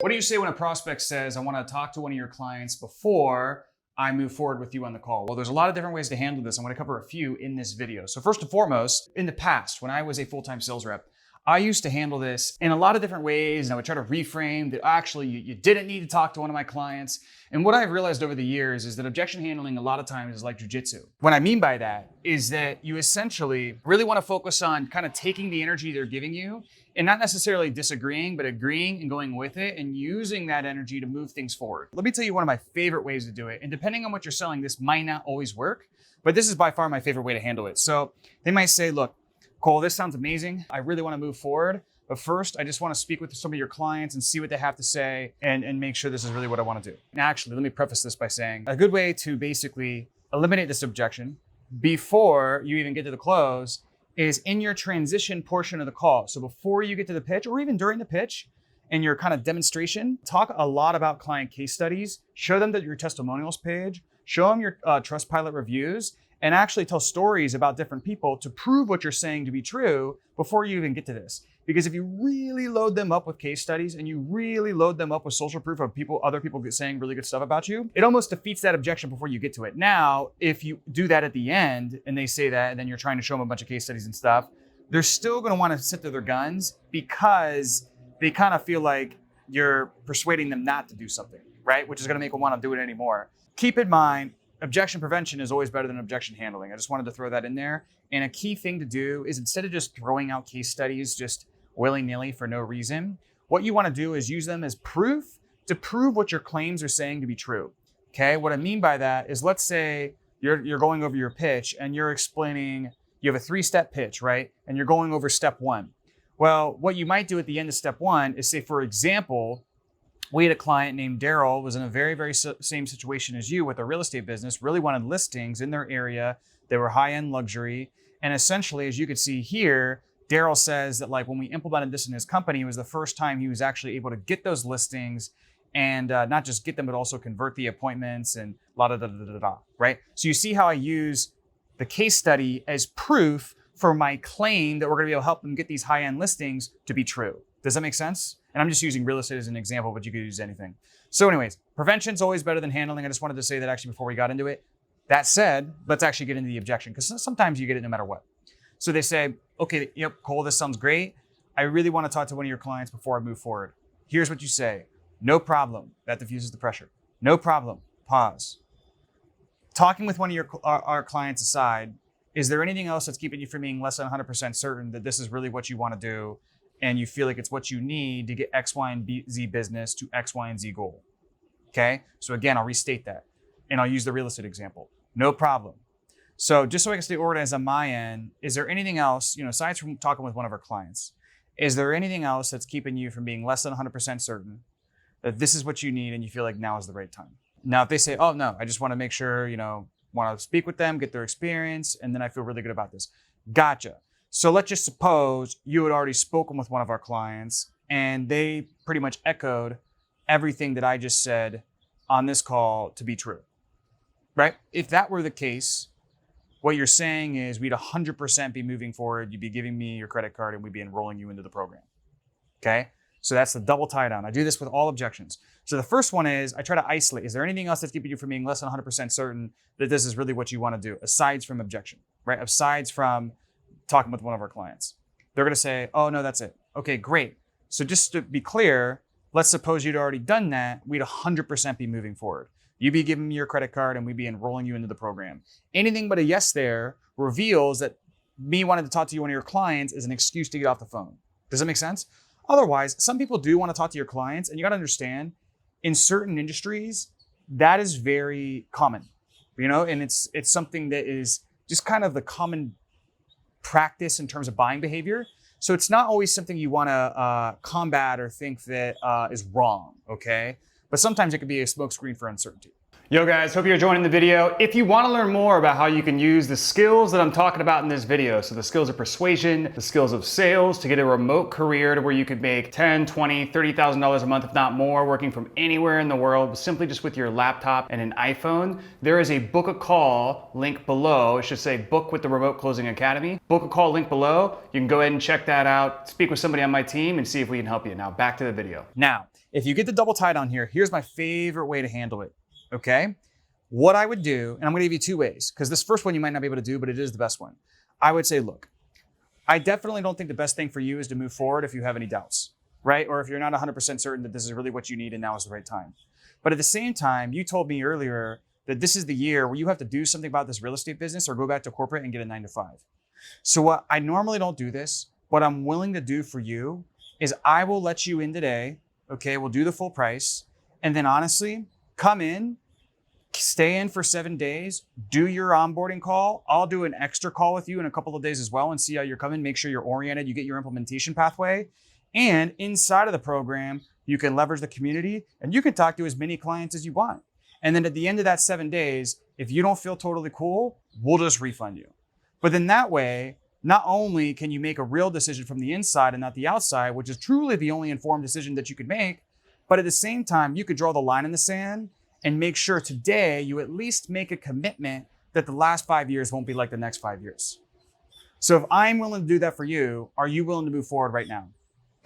What do you say when a prospect says, I want to talk to one of your clients before I move forward with you on the call? Well, there's a lot of different ways to handle this. I'm going to cover a few in this video. So first and foremost, in the past, when I was a full-time sales rep, I used to handle this in a lot of different ways, and I would try to reframe that actually you didn't need to talk to one of my clients. And what I've realized over the years is that objection handling a lot of times is like jujitsu. What I mean by that is that you essentially really want to focus on kind of taking the energy they're giving you and not necessarily disagreeing, but agreeing and going with it and using that energy to move things forward. Let me tell you one of my favorite ways to do it. And depending on what you're selling, this might not always work, but this is by far my favorite way to handle it. So they might say, look, Cole, this sounds amazing. I really want to move forward. But first, I just want to speak with some of your clients and see what they have to say and make sure this is really what I want to do. And actually, let me preface this by saying a good way to basically eliminate this objection before you even get to the close is in your transition portion of the call. So before you get to the pitch or even during the pitch and your kind of demonstration, talk a lot about client case studies, show them your testimonials page, show them your Trustpilot reviews, and actually tell stories about different people to prove what you're saying to be true before you even get to this. Because if you really load them up with case studies and you really load them up with social proof of other people saying really good stuff about you, it almost defeats that objection before you get to it. Now, if you do that at the end and they say that, and then you're trying to show them a bunch of case studies and stuff, they're still gonna wanna sit to their guns because they kind of feel like you're persuading them not to do something, right? Which is gonna make them wanna do it anymore. Keep in mind, objection prevention is always better than objection handling. I just wanted to throw that in there. And a key thing to do is instead of just throwing out case studies just willy-nilly for no reason, what you want to do is use them as proof to prove what your claims are saying to be true. Okay, what I mean by that is, let's say you're going over your pitch and you're explaining, you have a 3-step pitch, right? And you're going over step 1. Well, what you might do at the end of step 1 is say, for example, we had a client named Daryl, was in a very same situation as you with a real estate business, really wanted listings in their area. They were high-end luxury. And essentially, as you could see here, Daryl says that like when we implemented this in his company, it was the first time he was actually able to get those listings and not just get them, but also convert the appointments and right? So you see how I use the case study as proof for my claim that we're gonna be able to help them get these high-end listings to be true. Does that make sense? And I'm just using real estate as an example, but you could use anything. So anyways, prevention's always better than handling. I just wanted to say that actually before we got into it. That said, let's actually get into the objection, because sometimes you get it no matter what. So they say, okay, yep, Cole, this sounds great. I really want to talk to one of your clients before I move forward. Here's what you say. No problem. That diffuses the pressure. No problem. Pause. Talking with one of our clients aside, is there anything else that's keeping you from being less than 100% certain that this is really what you want to do and you feel like it's what you need to get X, Y, and Z business to X, Y, and Z goal? Okay? So again, I'll restate that. And I'll use the real estate example. No problem. So just so I can stay organized on my end, is there anything else, aside from talking with one of our clients, is there anything else that's keeping you from being less than 100% certain that this is what you need and you feel like now is the right time? Now, if they say, oh no, I just want to make sure, want to speak with them, get their experience, and then I feel really good about this. Gotcha. So let's just suppose you had already spoken with one of our clients and they pretty much echoed everything that I just said on this call to be true, right? If that were the case, what you're saying is we'd 100% be moving forward. You'd be giving me your credit card and we'd be enrolling you into the program. Okay? So that's the double tie down. I do this with all objections. So the first one is I try to isolate. Is there anything else that's keeping you from being less than 100% certain that this is really what you want to do, aside from objection, right? Aside from talking with one of our clients. They're going to say, oh no, that's it. Okay, great. So just to be clear, let's suppose you'd already done that. We'd 100% be moving forward. You'd be giving me your credit card and we'd be enrolling you into the program. Anything but a yes there reveals that me wanting to talk to you, one of your clients, is an excuse to get off the phone. Does that make sense? Otherwise, some people do want to talk to your clients, and you got to understand, in certain industries, that is very common, and it's something that is just kind of the common practice in terms of buying behavior. So it's not always something you want to combat or think that is wrong, okay? But sometimes it could be a smokescreen for uncertainty. Yo guys, hope you're enjoying the video. If you want to learn more about how you can use the skills that I'm talking about in this video, so the skills of persuasion, the skills of sales to get a remote career to where you could make $10, $20, $30,000 a month, if not more, working from anywhere in the world, simply just with your laptop and an iPhone, there is a book a call link below. It should say book with the Remote Closing Academy. Book a call link below. You can go ahead and check that out, speak with somebody on my team and see if we can help you. Now back to the video. Now, if you get the double tie down here, here's my favorite way to handle it, okay? What I would do, and I'm gonna give you 2 ways, because this first one you might not be able to do, but it is the best one. I would say, look, I definitely don't think the best thing for you is to move forward if you have any doubts, right? Or if you're not 100% certain that this is really what you need and now is the right time. But at the same time, you told me earlier that this is the year where you have to do something about this real estate business or go back to corporate and get a 9 to 5. So what I normally don't do this, what I'm willing to do for you is I will let you in today, okay? We'll do the full price. And then honestly, come in, stay in for 7 days, do your onboarding call. I'll do an extra call with you in a couple of days as well and see how you're coming. Make sure you're oriented, you get your implementation pathway. And inside of the program, you can leverage the community and you can talk to as many clients as you want. And then at the end of that 7 days, if you don't feel totally cool, we'll just refund you. But then that way, not only can you make a real decision from the inside and not the outside, which is truly the only informed decision that you could make, but at the same time, you could draw the line in the sand and make sure today you at least make a commitment that the last 5 years won't be like the next 5 years. So if I'm willing to do that for you, are you willing to move forward right now?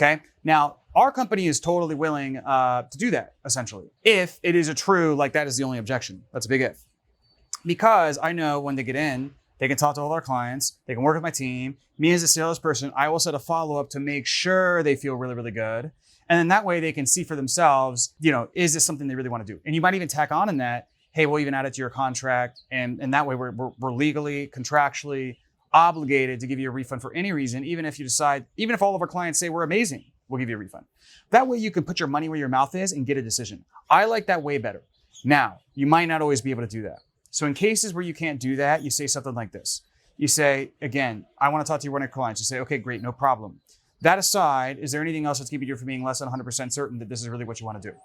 Okay. Now, our company is totally willing to do that, essentially. If it is a true, like that is the only objection. That's a big if. Because I know when they get in, they can talk to all our clients, they can work with my team. Me as a salesperson, I will set a follow-up to make sure they feel really, really good. And then that way they can see for themselves, is this something they really want to do? And you might even tack on in that, hey, we'll even add it to your contract. And that way we're legally, contractually obligated to give you a refund for any reason, even if all of our clients say we're amazing, we'll give you a refund. That way you can put your money where your mouth is and get a decision. I like that way better. Now, you might not always be able to do that. So in cases where you can't do that, you say something like this. You say, again, I want to talk to your clients. You say, okay, great, no problem. That aside, is there anything else that's keeping you from being less than 100% certain that this is really what you want to do?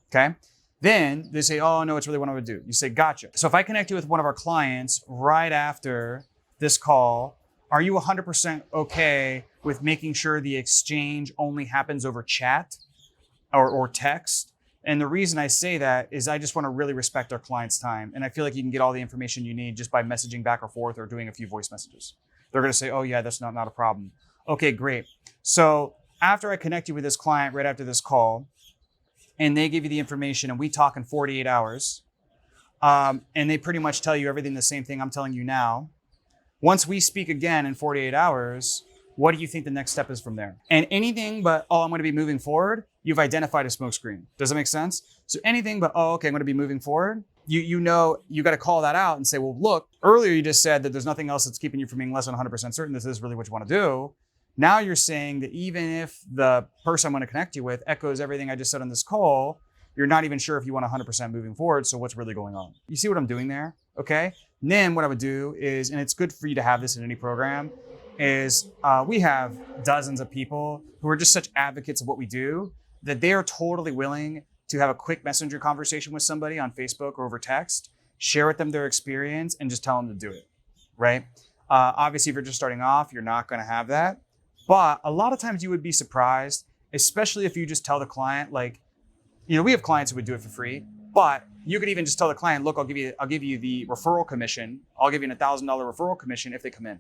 Okay. Then they say, oh, no, it's really what I would do. You say, gotcha. So if I connect you with one of our clients right after this call, are you 100% okay with making sure the exchange only happens over chat or text? And the reason I say that is I just want to really respect our clients' time. And I feel like you can get all the information you need just by messaging back or forth or doing a few voice messages. They're going to say, oh yeah, that's not a problem. Okay, great. So after I connect you with this client right after this call, and they give you the information and we talk in 48 hours, and they pretty much tell you everything the same thing I'm telling you now. Once we speak again in 48 hours, what do you think the next step is from there? And anything but, oh, I'm going to be moving forward, you've identified a smokescreen. Does that make sense? So anything but, oh, okay, I'm going to be moving forward, you got to call that out and say, well, look, earlier you just said that there's nothing else that's keeping you from being less than 100% certain this is really what you want to do. Now you're saying that even if the person I'm going to connect you with echoes everything I just said on this call, you're not even sure if you want 100% moving forward. So what's really going on? You see what I'm doing there? Okay. And then what I would do is, and it's good for you to have this in any program, is we have dozens of people who are just such advocates of what we do that they are totally willing to have a quick messenger conversation with somebody on Facebook or over text, share with them their experience and just tell them to do it, right? Obviously, if you're just starting off, you're not going to have that. But a lot of times you would be surprised, especially if you just tell the client, like, we have clients who would do it for free, but you could even just tell the client, look, I'll give you the referral commission. I'll give you a $1,000 referral commission if they come in,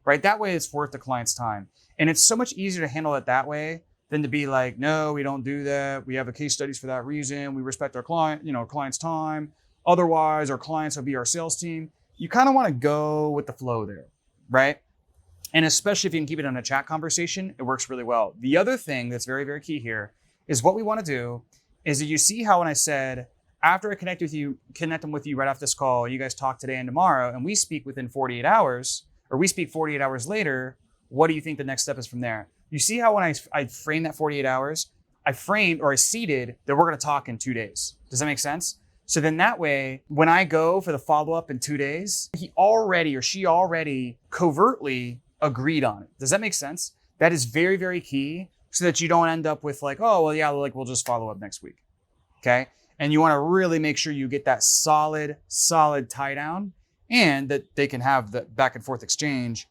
right? That way it's worth the client's time. And it's so much easier to handle it that way than to be like, no, we don't do that. We have a case studies for that reason. We respect our client's time. Otherwise, our clients will be our sales team. You kind of want to go with the flow there, right? And especially if you can keep it in a chat conversation, it works really well. The other thing that's very, very key here is what we want to do is that you see how when I said, after I connect them with you right off this call, you guys talk today and tomorrow, and we speak within 48 hours, or we speak 48 hours later, what do you think the next step is from there? You see how when I framed that 48 hours, I seeded that we're going to talk in 2 days. Does that make sense? So then that way, when I go for the follow-up in 2 days, he already or she already covertly agreed on it. Does that make sense? That is very, very key so that you don't end up with like, oh, well, yeah, like we'll just follow up next week. Okay. And you want to really make sure you get that solid tie down and that they can have the back and forth exchange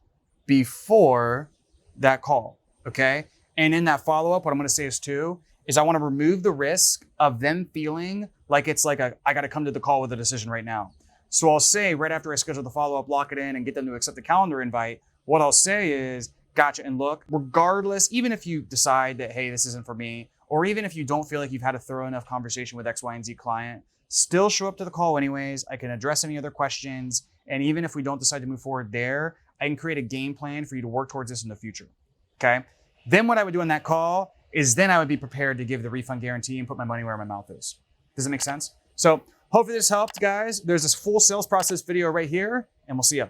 before that call. Okay. And in that follow-up, what I'm going to say is I want to remove the risk of them feeling like it's like I got to come to the call with a decision right now. So I'll say right after I schedule the follow-up, lock it in and get them to accept the calendar invite, what I'll say is, gotcha. And look, regardless, even if you decide that, hey, this isn't for me, or even if you don't feel like you've had a thorough enough conversation with X, Y, and Z client, still show up to the call anyways. I can address any other questions. And even if we don't decide to move forward there, I can create a game plan for you to work towards this in the future, okay? Then what I would do on that call is then I would be prepared to give the refund guarantee and put my money where my mouth is. Does that make sense? So hopefully this helped, guys. There's this full sales process video right here, and we'll see you.